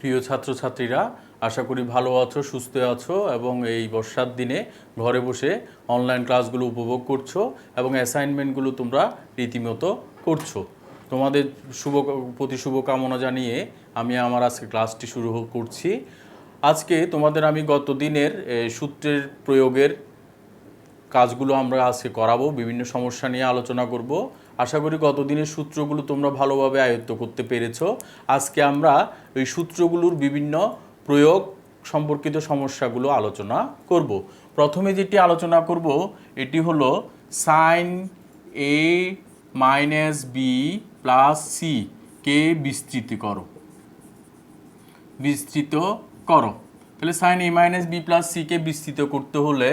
প্রিয় ছাত্রছাত্রীরা, আশা করি ভালো আছো, সুস্থ আছো এবং এই বর্ষার দিনে ঘরে বসে অনলাইন ক্লাসগুলো উপভোগ করছো এবং অ্যাসাইনমেন্টগুলো তোমরা রীতিমতো করছো। তোমাদের প্রতি শুভকামনা জানিয়ে আমি আমার আজকে ক্লাসটি শুরু করছি। আজকে তোমাদের আমি গত দিনের সূত্রের প্রয়োগের কাজগুলো আমরা আজকে করাবো, বিভিন্ন সমস্যা নিয়ে আলোচনা করব। আশা করি গতদিনের সূত্রগুলো তোমরা ভালোভাবে আয়ত্ত করতে পেরেছো। আজকে আমরা এই সূত্রগুলোর বিভিন্ন প্রয়োগ সম্পর্কিত সমস্যাগুলো আলোচনা করব। প্রথমে যেটি আলোচনা করব এটি হলো সাইন এ minus B plus C K বিস্তৃত করো। তাহলে সাইন এ মাইনাস বি প্লাস সিকে বিস্তৃত করতে হলে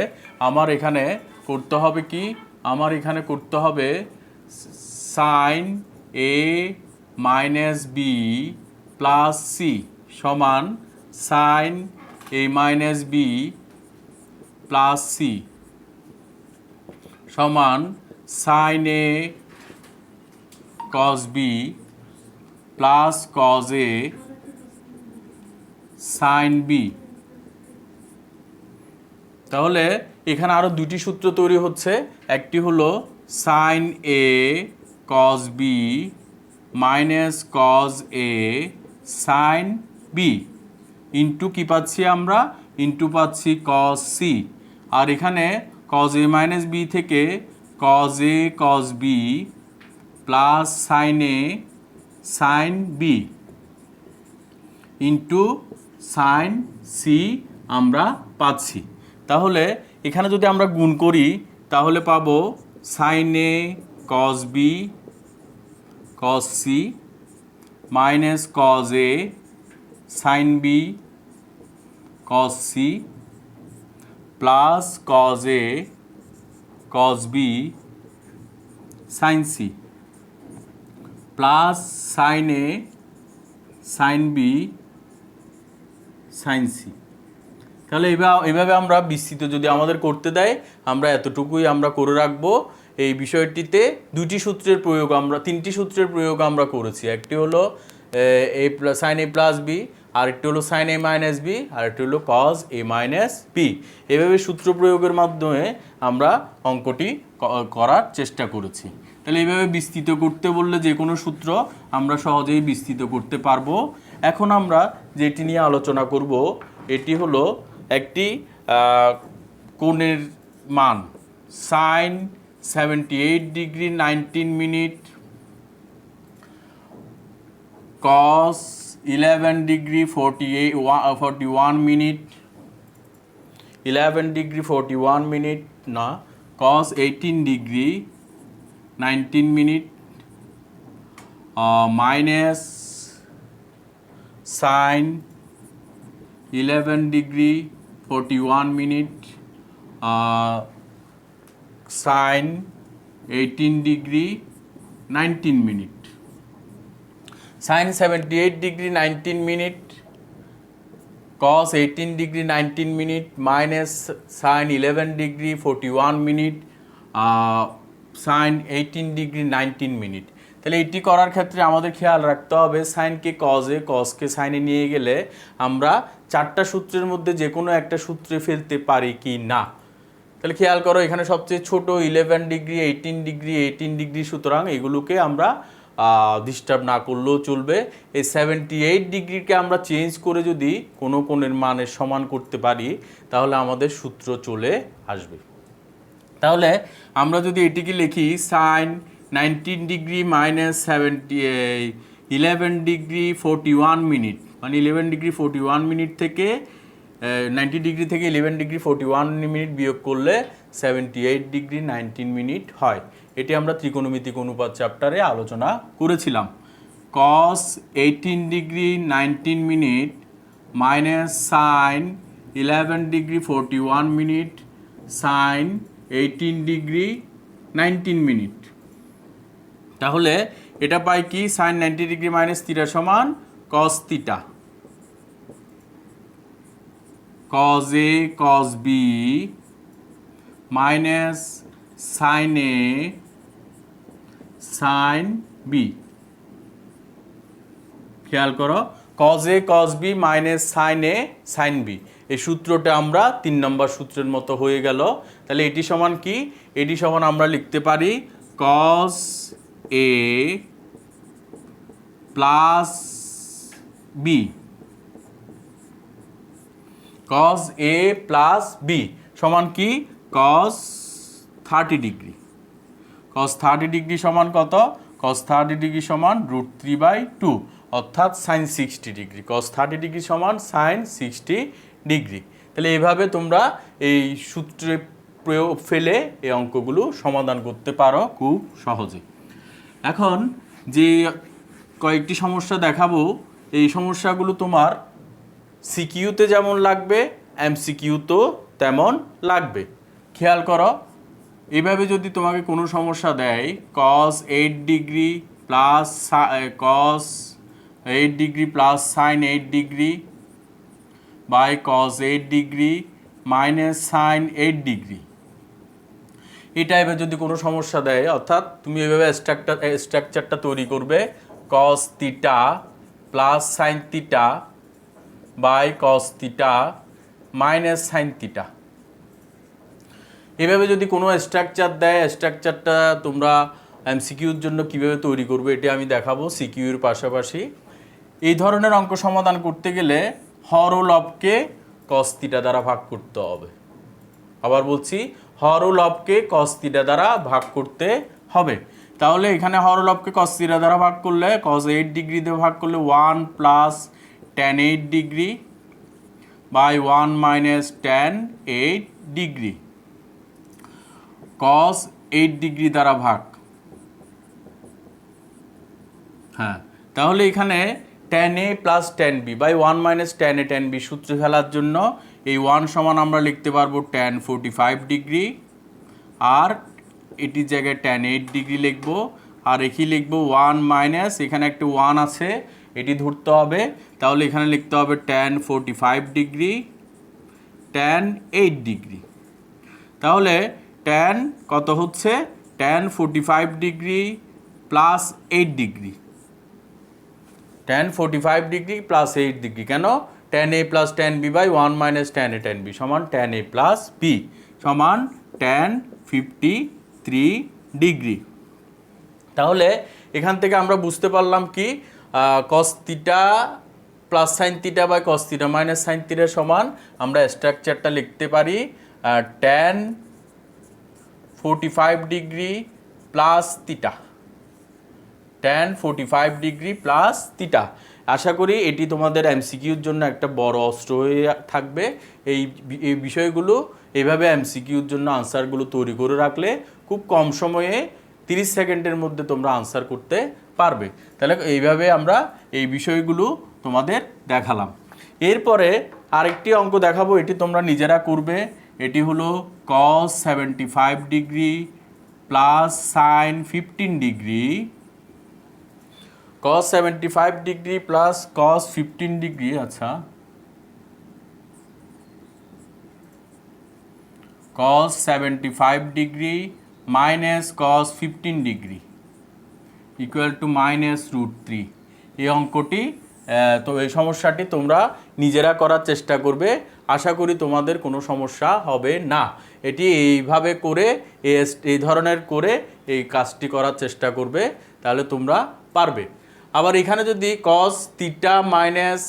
আমার এখানে করতে হবে কি? আমার এখানে করতে হবে সাইন এ মাইনাস বি প্লাস সি সমান সাইন এ মাইনাস বি প্লাস সি সমান sign A cos B plus cos A sine B. তাহলে এখানে আরও দুটি সূত্র তৈরি হচ্ছে। একটি হলো sign A cos B minus cos A sine B into কী পাচ্ছি আমরা? ইন্টু পাচ্ছি কস সি। আর এখানে কস এ মাইনাস বি থেকে cos A cos B plus sine A sine B into sine C আমরা পাচ্ছি। তাহলে এখানে যদি আমরা গুণ করি তাহলে পাবো sine A cos B cos C minus cos A sine B cos C plus cos A cos B sine C plus sine A sine B sine C. তাহলে এইভাবে আমরা বিস্তৃত যদি আমাদের করতে দেয় আমরা এতটুকুই আমরা করে রাখবো। এই বিষয়টিতে তিনটি সূত্রের প্রয়োগ আমরা করেছি। একটি হলো সাইন এ প্লাস বি, আরেকটি হলো সাইন এ মাইনাস বি, আরেকটি হলো কস এ মাইনাস বি। এভাবে সূত্র প্রয়োগের মাধ্যমে আমরা অঙ্কটি করার চেষ্টা করেছি। তাহলে এইভাবে বিস্তৃত করতে বললে যে কোনো সূত্র আমরা সহজেই বিস্তৃত করতে পারবো। এখন আমরা যেটি নিয়ে আলোচনা করব এটি হলো একটি কোণের মান sine 78 degree 19 minute, cos 11 degree 41 minute, 11 degree 41 minute না, cos 18 degree 19 minute minus sine 11 degree 41 minute sine 18 degree 19 minute. Sine 78 degree 19 minute cos 18 degree 19 minute minus sine 11 degree 41 minute sine 18 degree 19 minute. তাহলে এটি করার ক্ষেত্রে আমাদের খেয়াল রাখতে হবে সাইনকে কজে, কসকে সাইনে নিয়ে গেলে আমরা চারটা সূত্রের মধ্যে যে কোনো একটা সূত্রে ফেলতে পারি কি না। তাহলে খেয়াল করো এখানে সবচেয়ে ছোট 11 ডিগ্রি 18 ডিগ্রি, সুতরাং এগুলোকে আমরা ডিস্টার্ব না করলেও চলবে। এই 78 ডিগ্রিকে আমরা চেঞ্জ করে যদি কোনো কোণের মানের সমান করতে পারি তাহলে আমাদের সূত্র চলে আসবে। তাহলে আমরা যদি এটিকে লিখি sine 19 degree minus 11 degree 41 minute, মানে 11 ডিগ্রি 41 মিনিট থেকে 90 ডিগ্রি থেকে 11 ডিগ্রি 41 মিনিট বিয়োগ করলে 78 ডিগ্রি 19 মিনিট হয়। এটি আমরা ত্রিকোণমিতিক অনুপাত চ্যাপ্টারে আলোচনা করেছিলাম। Cos 18 degree 19 minute minus sine 11 degree 41 minute sine 18 degree 19 minute. তাহলে এটা পাই কি? সাইন 90 ডিগ্রি মাইনাস থিটা সমান cos theta, cos A cos B minus sine A sine B. খেয়াল করো cos A cos B minus sine A sine B, এই সূত্রটা আমরা 3 নম্বর সূত্রের মতো হয়ে গেল। তাহলে এটি সমান কি? এটি সমান আমরা লিখতে পারি cos A plus B, cos A plus B সমান কি? Cause 30 degree. কজ 30 ডিগ্রি সমান কত? কজ 30 ডিগ্রি সমান √3/2 অর্থাৎ সাইন 60 ডিগ্রি। কজ 30 ডিগ্রি সমান সাইন 60 ডিগ্রি। তাহলে এইভাবে তোমরা এই সূত্রে প্রয়োগ ফেলে এই অঙ্কগুলো সমাধান করতে পারো খুব সহজে। এখন যে কয়েকটি সমস্যা দেখাবো, এই সমস্যাগুলো তোমার সিকিউতে যেমন লাগবে এমসিকিউতেও তেমন লাগবে। খেয়াল করো, এইভাবে যদি তোমাকে কোনো সমস্যা দেয় cos 8 degree plus cos 8 degree plus sine 8 degree by cos 8 degree minus sine 8 degree, এই টাইপের যদি কোনো সমস্যা দেয়, অর্থাৎ তুমি এইভাবে স্ট্রাকচারটা তৈরি করবে cos theta plus sine theta by cos theta minus sine theta, এভাবে যদি কোনো স্ট্রাকচার দেয়, স্ট্রাকচারটা তোমরা এমসিকিউর জন্য কিভাবে তৈরি করবে এটি আমি দেখাবো সিকিউর পাশাপাশি। এই ধরনের অঙ্ক সমাধান করতে গেলে হর ও লবকে cos থিটা দ্বারা ভাগ করতে হবে। আবার বলছি, হর ও লবকে cos থিটা দ্বারা ভাগ করতে হবে। তাহলে এখানে হর ও লবকে cos থিটা দ্বারা ভাগ করলে cos 8 ডিগ্রি দিয়ে ভাগ করলে 1 plus tan 8 degree by 1 minus tan 8 degree, cos 8 degree দ্বারা ভাগ। হ্যাঁ, তাহলে এখানে tan a plus tan b by 1 minus tan a tan b সূত্রে ফেলার জন্য এই 1 সমান আমরা লিখতে পারবো tan 45 ডিগ্রি, আর এটির জায়গায় tan 8 ডিগ্রি লিখবো, আর এখানে লিখবো 1 মাইনাস, এখানে একটা 1 আছে এটি ধরতে হবে, তাহলে এখানে লিখতে হবে tan 45 ডিগ্রি tan 8 ডিগ্রি। তাহলে tan কত হচ্ছে? tan 45 degree plus 8 degree, tan 45 degree plus 8 degree. কেন? tan a plus tan b by 1 minus tan a tan b সমান tan a প্লাস b সমান tan 53 ডিগ্রি। তাহলে এখান থেকে আমরা বুঝতে পারলাম কি cos theta plus sine theta by cos theta minus sine theta সমান আমরা স্ট্রাকচারটা লিখতে পারি tan 45 degree plus theta, tan 45 degree plus theta. আশা করি এটি তোমাদের এমসিকিউর জন্য একটা বড় অস্ত্র হয়ে থাকবে। এই বিষয়গুলো এইভাবে এমসিকিউর জন্য আনসারগুলো তৈরি করে রাখলে খুব কম সময়ে 30 সেকেন্ডের মধ্যে তোমরা আনসার করতে পারবে। তাহলে এইভাবে আমরা এই বিষয়গুলো তোমাদের দেখালাম। এরপরে আরেকটি অঙ্ক দেখাবো, এটি তোমরা নিজেরা করবে। এটি হলো cos 75 degree plus sign 15 degree, cos 75 degree plus cos 15 degree. আচ্ছা, cos 75 degree minus cos 15 degree equal to minus √3। এই অঙ্কটি তো এই সমস্যাটি তোমরা নিজেরা করার চেষ্টা করবে, আশা করি তোমাদের কোনো সমস্যা হবে না। এটি এইভাবে করে এই ধরনের করে এই কাজটি করার চেষ্টা করবে, তাহলে তোমরা পারবে। আবার এখানে যদি cos theta minus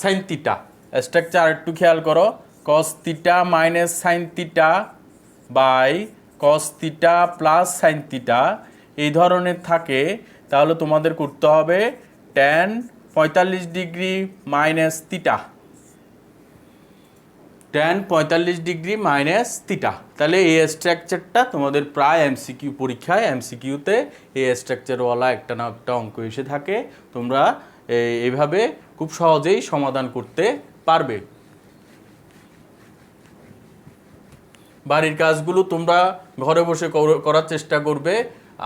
sine theta structure একটু খেয়াল করো, cos theta minus sine theta by cos theta plus sine theta এই ধরনের থাকে, তাহলে তোমাদের করতে হবে tan 45 degree minus theta, tan 45 degree minus theta. তাহলে এই স্ট্রাকচারটা তোমাদের প্রায় এমসিকিউ পরীক্ষায় এমসিকিউতে এই স্ট্রাকচারওয়ালা একটা না একটা অঙ্ক এসে থাকে, তোমরা এইভাবে খুব সহজেই সমাধান করতে পারবে। বাড়ির কাজগুলো তোমরা ঘরে বসে করার চেষ্টা করবে।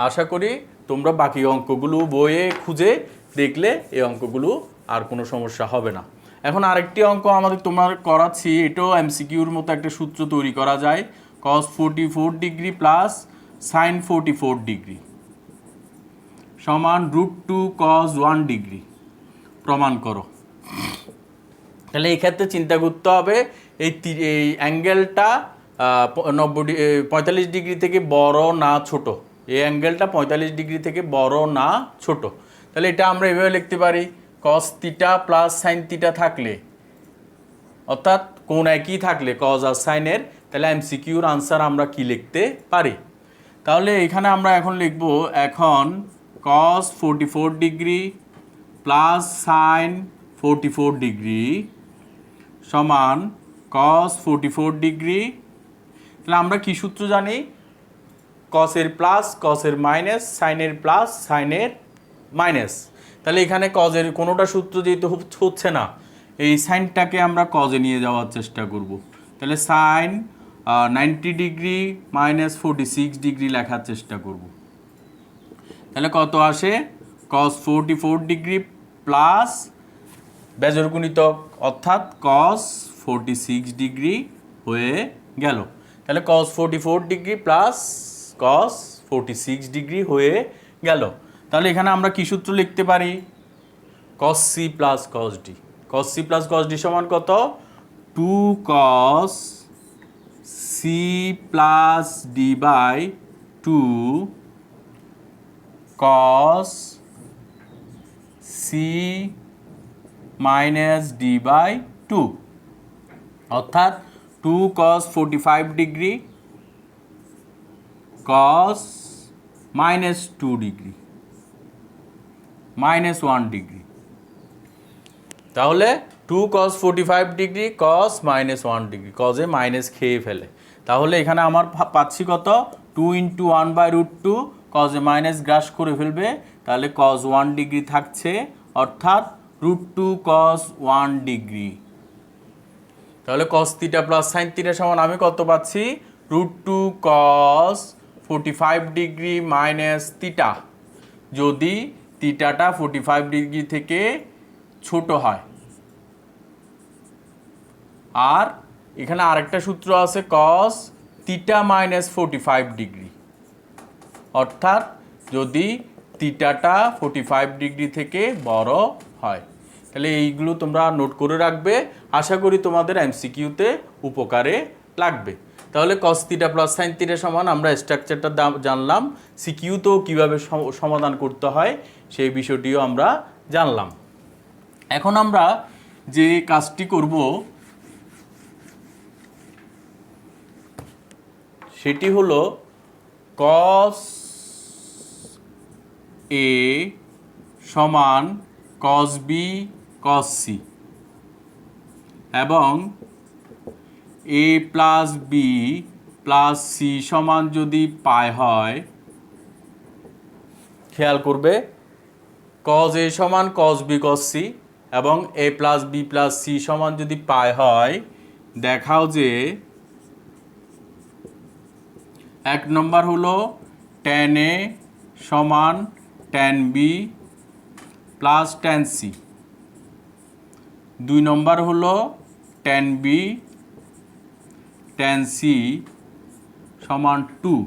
আশা করি তোমরা বাকি অঙ্কগুলো বইয়ে খুঁজে দেখলে এই অঙ্কগুলো আর কোনো সমস্যা হবে না। এখন আরেকটি অঙ্ক আমাদের তোমার করাচ্ছি, এটাও এমসিকিউর মতো একটা সূত্র তৈরি করা যায়। cos 44 degree plus sign 44 degree সমান √2 cos 1 ডিগ্রি। প্রমাণ করো। তাহলে এই ক্ষেত্রে চিন্তা করতে হবে এই অ্যাঙ্গেলটা 45 ডিগ্রি থেকে বড় না ছোট, এই অ্যাঙ্গেলটা 45 ডিগ্রি থেকে বড় না ছোট। তাহলে এটা আমরা এভাবে লিখতে পারি, cos theta plus sine theta থাকলে, অর্থাৎ কোণ একই থাকলে কজ আর সাইনের, তাহলে এমসিকিউর আনসার আমরা কি লিখতে পারি। তাহলে এখানে আমরা এখন লিখব, এখন কস 44 ডিগ্রি প্লাস সাইন 44 ডিগ্রি সমান কস 44 ডিগ্রি। তাহলে আমরা কি সূত্র জানি, কসের প্লাস কসের মাইনাস, সাইনের প্লাস সাইনের মাইনাস। তাহলে এখানে কজের কোনোটা সূত্র যেহেতু হচ্ছে না, এই সাইনটাকে আমরা কজে নিয়ে যাওয়ার চেষ্টা করব। তাহলে সাইন 90 ডিগ্রি মাইনাস 46 ডিগ্রি লেখার চেষ্টা করব। তাহলে কত আসে, কস 44 ডিগ্রি প্লাস বেজোড় গুণিতক অর্থাৎ কস 46 ডিগ্রি হয়ে গেল। তাহলে cos 44 degree plus cos 46 degree হয়ে গেল। তাহলে এখানে আমরা কি সূত্র লিখতে পারি, cos C plus cos D. Cos C plus cos D সমান কত, 2 cos C plus D by 2 cos C minus D by 2, অর্থাৎ 2 cos 45 degree cos minus 2 degree minus 1 degree. তাহলে 2 cos 45 degree cos minus 1 degree, কজে minus খেয়ে ফেলে। তাহলে এখানে আমার পাচ্ছি কত, 2 × 1/√2, কজে মাইনাস গ্রাস করে ফেলবে, তাহলে cos 1 ডিগ্রি থাকছে, অর্থাৎ √2 cos 1 ডিগ্রি। তাহলে cos theta plus sine theta সমান আমি কত পাচ্ছি, √2 cos 45 ডিগ্রি মাইনাস থিটা, যদি থিটাটা 45 ডিগ্রি থেকে ছোট হয়। আর এখানে আরেকটা সূত্র আছে cos থিটা মাইনাস 45 ডিগ্রি, অর্থাৎ যদি থিটাটা 45 ডিগ্রি থেকে বড় হয়। তাহলে এইগুলো তোমরা নোট করে রাখবে, আশা করি তোমাদের এমসিকিউতে উপকারে লাগবে। তাহলে cos theta plus sine theta সমান আমরা স্ট্রাকচারটা জানলাম, সিকিউতেও কীভাবে সমাধান করতে হয় সেই বিষয়টিও আমরা জানলাম। এখন আমরা যে কাজটি করব সেটি হলো cos A সমান cos B cos C এবং A plus B plus C সমান যদি পাই হয়, খেয়াল করবে cos A সমান cos B cos C এবং A plus B plus C সমান যদি পাই হয়, দেখাও যে 1 নম্বর হলো tan A সমান tan B plus tan C, 2 নম্বর হলো tan B tan C সমান 2।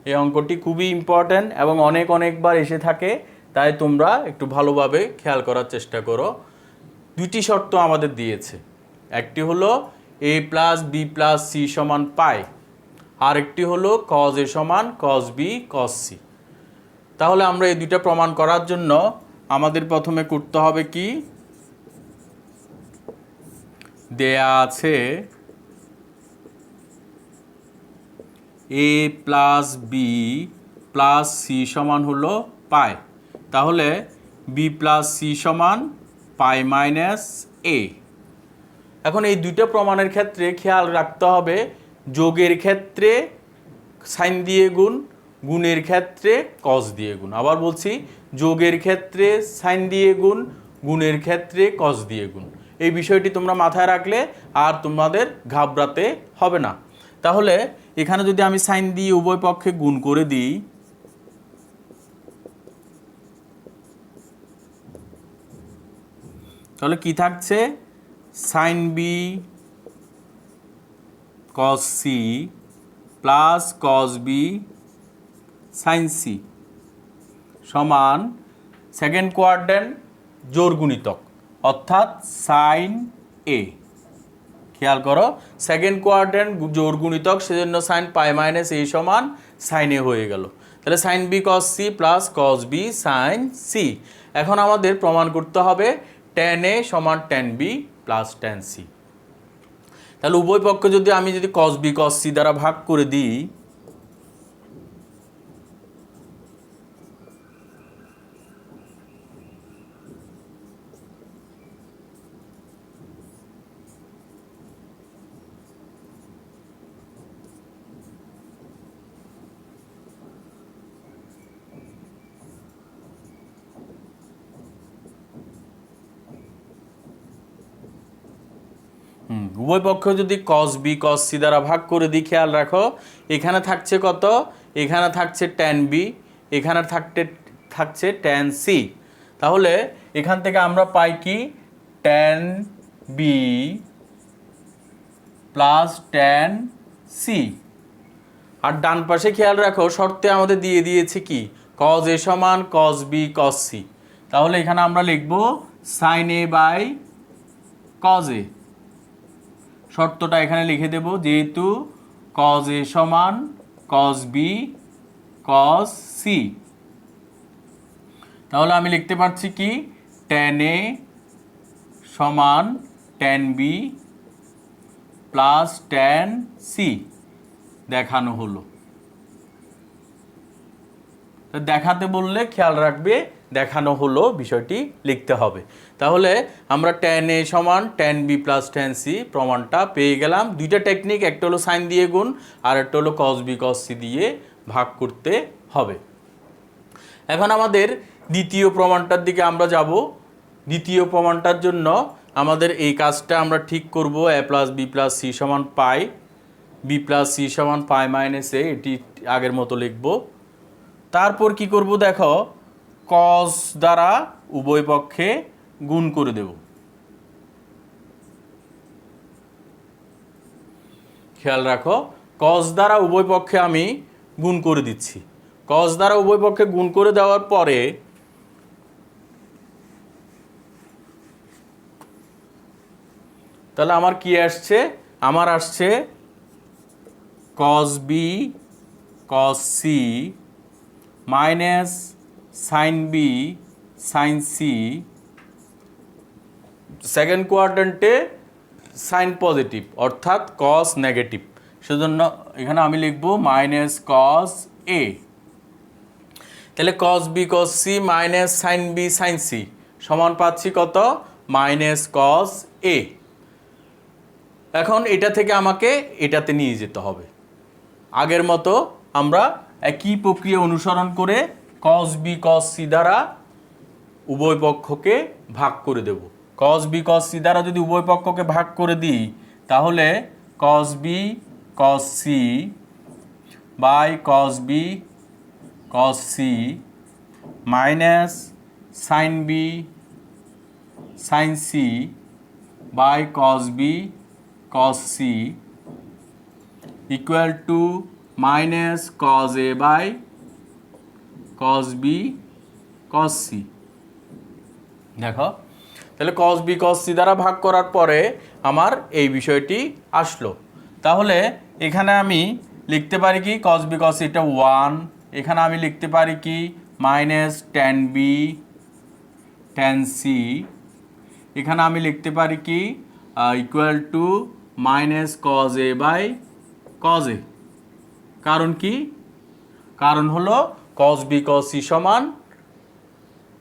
এই অঙ্কটি খুবই ইম্পর্ট্যান্ট এবং অনেকবার এসে থাকে, তাই তোমরা একটু ভালোভাবে খেয়াল করার চেষ্টা করো। দুইটি শর্ত আমাদের দিয়েছে, একটি হলো A plus B plus C সমান পাই, আর একটি হলো cos A সমান cos B cos C। তাহলে আমরা এই দুইটা প্রমাণ করার জন্য আমাদের প্রথমে করতে হবে কি, দেয়া আছে A plus B plus C সমান হলো পাই, তাহলে B প্লাস C সমান পাই মাইনাস A। এখন এই দুইটা প্রমাণের ক্ষেত্রে খেয়াল রাখতে হবে, যোগের ক্ষেত্রে সাইন দিয়ে গুণ, গুণের ক্ষেত্রে কস দিয়ে গুণ। আবার বলছি, যোগের ক্ষেত্রে সাইন দিয়ে গুণ, গুণের ক্ষেত্রে কস দিয়ে গুণ। এই বিষয়টি তোমরা মাথায় রাখলে আর তোমাদের ঘাবড়াতে হবে না। তাহলে এখানে যদি আমি সাইন দিয়ে উভয় পক্ষে গুণ করে দিই, তাহলে কি থাকছে, sine B cos C plus cos B sin C সমান সেকেন্ড কোয়াড্রেন্ট জোড় গুণিতক অর্থাৎ সাইন এ। খেয়াল করো সেকেন্ড কোয়াড্র্যান্ট জোড় গুণিতক, সেজন্য সাইন পাই মাইনাস এ সমান সাইন এ হয়ে গেল। তাহলে sine B cos C plus cos B sine C. এখন আমাদের প্রমাণ করতে হবে ট্যান এ সমান tan B plus tan C. তাহলে উভয় পক্ষে যদি আমি কস বি কস সি দ্বারা ভাগ করে দিই, উভয় পক্ষ যদি কস বি কস সি দ্বারা ভাগ করে দিই, খেয়াল রাখো এখানে থাকছে কত, এখানে থাকছে ট্যান বি, এখানে থাকছে ট্যান সি। তাহলে এখান থেকে আমরা পাই কি tan B plus tan C. আর ডান পাশে খেয়াল রাখো শর্তে আমাদের দিয়ে দিয়েছে কি কস এ সমান কস বি কস সি। তাহলে এখানে আমরা লিখব সাইন এ বাই কস এ। শর্তটা এখানে লিখে দেব, যেহেতু কস এ সমান কস বি কস সি, তাহলে আমি লিখতে পারছি কি ট্যান এ সমান tan B plus tan C দেখানো হলো। দেখাতে বললে খেয়াল রাখবে দেখানো হলো বিষয়টি লিখতে হবে। তাহলে আমরা ট্যান এ সমান tan B plus tan C প্রমাণটা পেয়ে গেলাম। দুইটা টেকনিক, একটা হলো সাইন দিয়ে গুণ আর একটা হলো কস বি কস সি দিয়ে ভাগ করতে হবে। এখন আমাদের দ্বিতীয় প্রমাণটার দিকে আমরা যাব। দ্বিতীয় প্রমাণটার জন্য আমাদের এই কাজটা আমরা ঠিক করব, এ প্লাস বি প্লাস সি সমান পাই, বি প্লাস সি সমান পাই মাইনাস এ, এটি আগের মতো লিখব। তারপর কি করব দেখো, কস দ্বারা উভয় পক্ষে গুণ করে দেব। খেয়াল রাখো কস দ্বারা উভয় পক্ষে আমি গুণ করে দিচ্ছি। কস দ্বারা উভয় পক্ষে গুণ করে দেওয়ার পরে তাহলে আমার কি আসছে, আমার আসছে cos B cos C minus sine B sine C. Second কোয়াড্র্যান্টে সাইন পজিটিভ অর্থাৎ কস নেগেটিভ, সেজন্য এখানে আমি লিখব মাইনাস কস এ। তাহলে cos B cos C minus sine B sine C সমান পাচ্ছি কত, মাইনাস কস এ। এখন এটা থেকে আমাকে এটাতে নিয়ে যেতে হবে। আগের মতো আমরা একই প্রক্রিয়া অনুসরণ করে কস বি কস সি দ্বারা উভয় পক্ষকে ভাগ করে দেব। কস বি কস সি দ্বারা যদি উভয় পক্ষকে ভাগ করে দিই, তাহলে cos B cos C by cos B cos C minus sine B sine C by cos B cos c equal to minus cos a by cos b cos c। দেখো তাহলে cos b cos c দ্বারা ভাগ করার পরে আমার এই বিষয়টি আসলো। তাহলে এখানে আমি লিখতে পারি কি cos b cos c এটা 1, এখানে আমি লিখতে পারি কি minus tan b tan c, এখানে আমি লিখতে পারি কি equal to minus cos A by cos A. কারণ কি, কারণ হলো কজ বি কজ সি সমান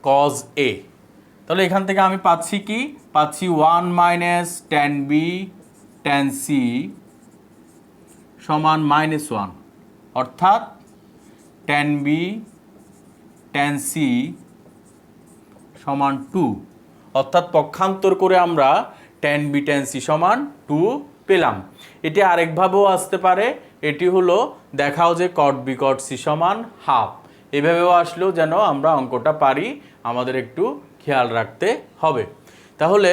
কজ এ। তাহলে এখান থেকে আমি পাচ্ছি কি, পাচ্ছি 1 minus tan B tan C সমান -1, অর্থাৎ ট্যান বি ট্যান সি সমান 2, অর্থাৎ পক্ষান্তর করে আমরা ট্যান বি ট্যান সি সমান 2 পেলাম। এটি আরেকভাবেও আসতে পারে, এটি হলো দেখাও যে কট বি কট সি সমান হাফ, এভাবেও আসলেও যেন আমরা অঙ্কটা পারি আমাদের একটু খেয়াল রাখতে হবে। তাহলে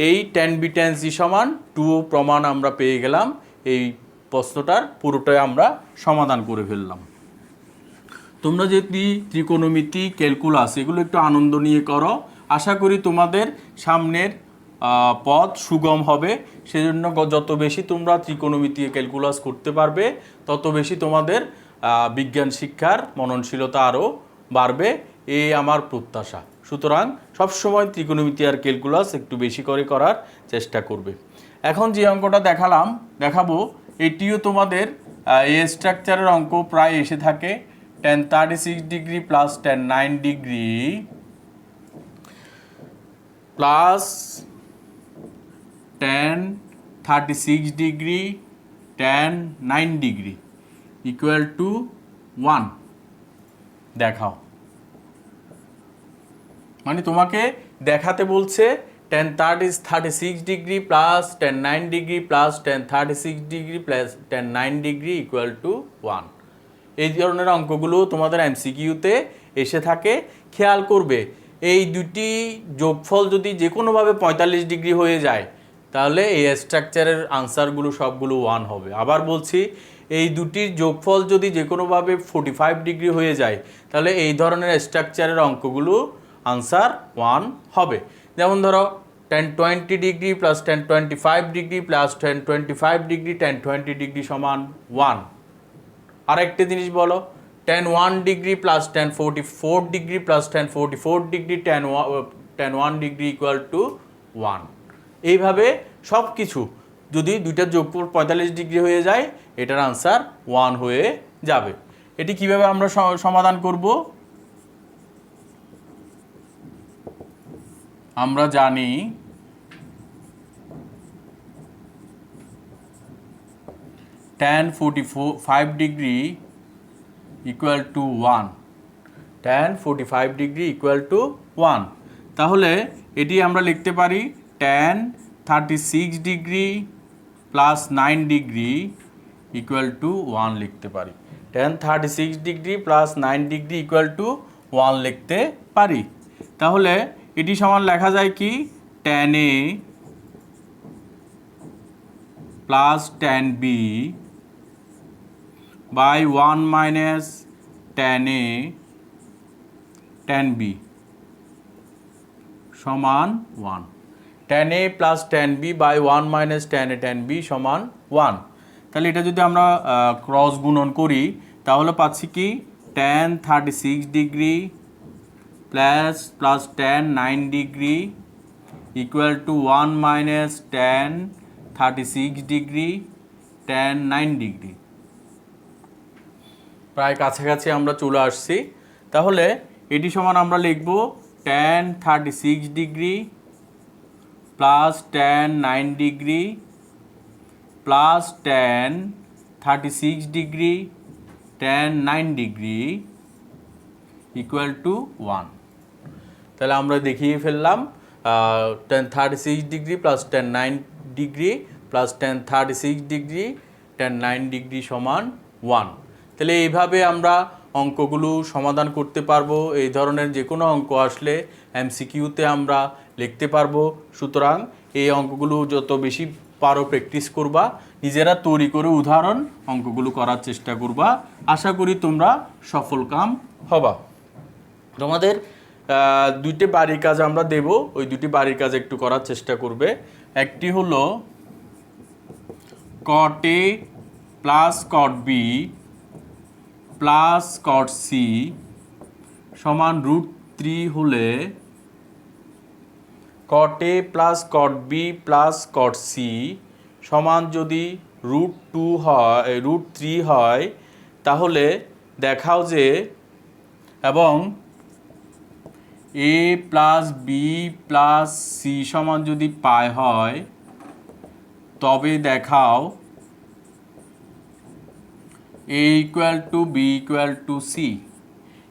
এই ট্যান বি ট্যান সি সমান 2 প্রমাণ আমরা পেয়ে গেলাম। এই প্রশ্নটার পুরোটাই আমরা সমাধান করে ফেললাম। তোমরা যদি ত্রিকোণমিতি ক্যালকুলাস এগুলো একটু আনন্দ নিয়ে করো, আশা করি তোমাদের সামনের পথ সুগম হবে। সেজন্য যত বেশি তোমরা ত্রিকোণমিতি ক্যালকুলাস করতে পারবে তত বেশি তোমাদের বিজ্ঞান শিক্ষার মননশীলতা আরও বাড়বে, এই আমার প্রত্যাশা। সুতরাং সবসময় ত্রিকোণমিতি আর ক্যালকুলাস একটু বেশি করে করার চেষ্টা করবে। এখন যে অঙ্কটা দেখাবো এটিও তোমাদের এই স্ট্রাকচারের অঙ্ক প্রায় এসে থাকে। tan 36 degree plus tan 9 degree plus tan 36 degree tan 9 degree equal to 1 দেখাও। মানে তোমাকে দেখাতে বলছে tan 36 degree plus tan 9 degree plus tan 36 degree plus tan 9 degree equal to 1। এই ধরনের অঙ্কগুলো তোমাদের এমসিকিউতে এসে থাকে। খেয়াল করবে এই দুটি যোগফল যদি যে কোনোভাবে 45 ডিগ্রি হয়ে যায় তাহলে এই স্ট্রাকচারের আনসারগুলো সবগুলো 1 হবে। আবার বলছি এই দুটির যোগফল যদি যে কোনোভাবে 45 ডিগ্রি হয়ে যায় তাহলে এই ধরনের স্ট্রাকচারের অঙ্কগুলো আনসার 1 হবে। যেমন ধরো tan 20 degree plus tan 25 degree plus tan 25 degree tan 20 degree সমান 1। আরেকটা জিনিস বলো tan 1 degree plus tan 44 degree plus tan 44 degree tan 1 degree equal to 1। এইভাবে সব কিছু যদি দুইটার যোগফল 45 ডিগ্রি হয়ে যায় এটার আনসার 1 হয়ে যাবে। এটি কিভাবে আমরা সমাধান করব? আমরা জানি tan 45 degree equal to 1, tan 45 degree equal to 1। তাহলে এটি আমরা লিখতে পারি tan 36 degree plus 9 degree equal to 1 লিখতে পারি। tan 36 degree plus 9 degree equal to 1 লিখতে পারি। তাহলে এটি সমান লেখা যায় কি tan a plus tan b by 1 minus tan a tan b সমান 1। tan a plus tan b by 1 minus tan a tan b সমান 1। তাহলে এটা যদি আমরা ক্রস গুণন করি তাহলে পাচ্ছি কি tan 36 degree plus tan 9 degree equal to 1 minus tan 36 degree tan 9 degree. প্রায় কাছাকাছি আমরা চলে আসছি। তাহলে এটি সমান আমরা লিখব tan 36 degree plus tan 9 degree plus tan 36 degree tan 9 degree equal to 1। তাহলে আমরা দেখিয়ে ফেললাম tan 36 degree plus tan 9 degree plus tan 36 degree tan 9 degree সমান 1। তাহলে এইভাবে আমরা অঙ্কগুলো সমাধান করতে পারবো। এই ধরনের যে কোনো অঙ্ক আসলে এমসিকিউতে আমরা লিখতে পারবো। সুতরাং এই অঙ্কগুলো যত বেশি পারো প্র্যাকটিস করবা, নিজেরা তৈরি করে উদাহরণ অঙ্কগুলো করার চেষ্টা করবা। আশা করি তোমরা সফলকাম হবা। তোমাদের দুইটি বাড়ির কাজ আমরা দেব, ওই দুটি বাড়ির কাজ একটু করার চেষ্টা করবে। একটি হলো cot a plus cot b plus cot c সমান √3 হলে cot a plus cot b plus cot c সমান যদি √2 হয় √3 হয় তাহলে দেখাও যে এবং a plus b plus c সমান যদি পাই হয় তবে দেখাও a equal to b equal to c।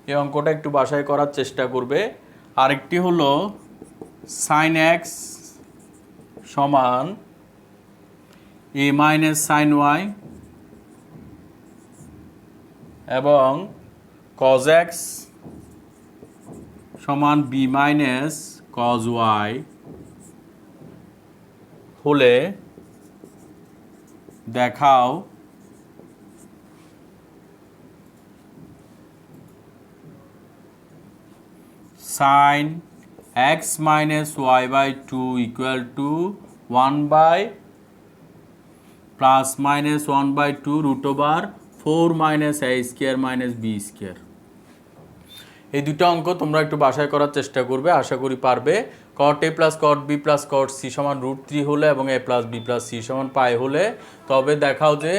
এই অঙ্কটা একটু বাসায় করার চেষ্টা করবে। আরেকটি হলো sin x সমান a মাইনাস sin y এবং cos x সমান b মাইনাস cos y হলে দেখাও sin X minus Y by two equal to 1 by plus minus 1 by two root over 4 minus A square minus B square. এই দুটো অঙ্ক তোমরা একটু বাসায় করার চেষ্টা করবে, আশা করি পারবে। Cot A plus cot B plus cot C সমান রুট 3 হলে এবং A plus B plus C সমান পাই হলে তবে দেখাও যে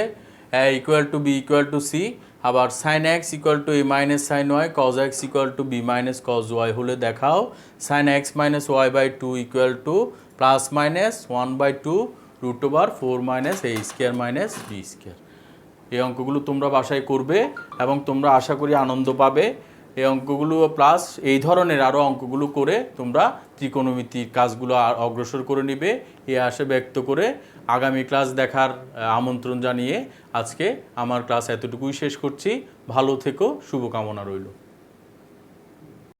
A equal to B equal to C. আবার sine x equal to A minus sine y, cos x equal to B minus cos y হলে দেখাও sine x minus Y by two equal to plus minus 1 by two root over 4 minus A square minus B square. এই অঙ্কগুলো তোমরা বাসায় করবে এবং তোমরা আশা করি আনন্দ পাবে। এই অঙ্কগুলো প্লাস এই ধরনের আরও অঙ্কগুলো করে তোমরা ত্রিকোণমিতির কাজগুলো অগ্রসর করে নিবে এই আশা ব্যক্ত করে আগামী ক্লাস দেখার আমন্ত্রণ জানিয়ে আজকে আমার ক্লাস এতটুকুই শেষ করছি। ভালো থেকো, শুভকামনা রইল।